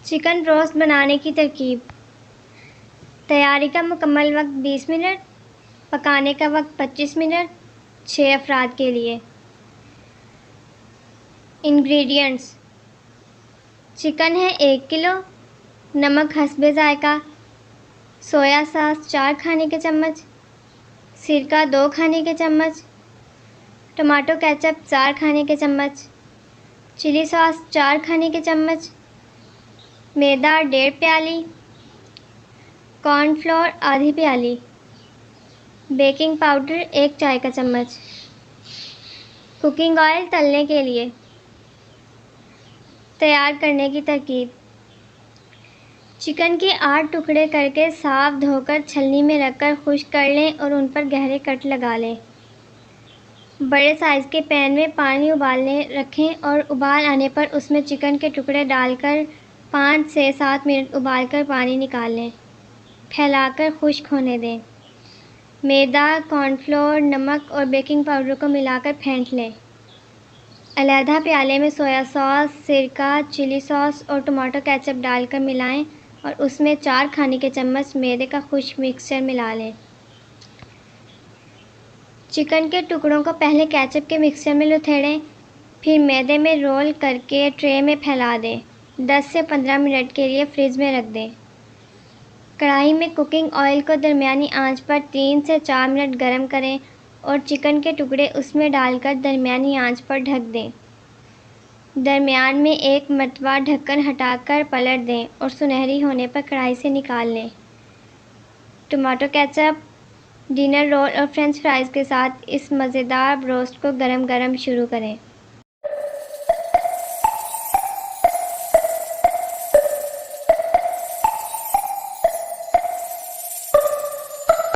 Chicken roast बनाने की तरकीब। तैयारी का मुकम्मल वक्त 20 मिनट, पकाने का वक्त 25 मिनट, 6 अफराद के लिए। इंग्रेडिएंट्स: चिकन है 1 किलो, नमक हस्बे ज़ायका, सोया सॉस 4 खाने के चम्मच, सिरका 2 खाने के चम्मच, टमाटो केचप 4 खाने के चम्मच, चिली सॉस 4 खाने के चम्मच, मैदा 1.5 प्याली, कॉर्नफ्लोर आधी प्याली, बेकिंग पाउडर 1 चाय का चम्मच। कुकिंग ऑयल तलने के लिए। तैयार करने की तरकीब। चिकन के 8 टुकड़े करके साफ धोकर छलनी में रखकर खुश्क कर लें और उन पर गहरे कट लगा लें। बड़े साइज़ के पैन में पानी उबालने रखें और उबाल आने पर उसमें चिकन के टुकड़े डालकर 5 से 7 मिनट उबालकर पानी निकाल लें। फैलाकर खुश्क होने दें। मैदा, कॉर्नफ्लोर, नमक और बेकिंग पाउडर को मिलाकर फेंट लें। अलहदा प्याले में सोया सॉस, सिरका, चिली सॉस और टमाटो केचप डालकर मिलाएं और उसमें 4 खाने के चम्मच मैदे का खुश्क मिक्सचर मिला लें। चिकन के टुकड़ों को पहले केचप के मिक्सचर में लुथेड़ें, फिर मैदे में रोल करके ट्रे में फैला दें। 10 से 15 मिनट के लिए फ्रिज में रख दें। कढ़ाई में कुकिंग ऑयल को दरमियानी आंच पर 3 से 4 मिनट गर्म करें और चिकन के टुकड़े उसमें डालकर दरमियानी आंच पर ढक दें। दरमियान में एक मरतबा ढक्कन हटाकर पलट दें और सुनहरी होने पर कढ़ाई से निकाल लें। टमाटो केचप, डिनर रोल और फ्रेंच फ्राइज़ के साथ इस मज़ेदार रोस्ट को गरम गरम शुरू करें।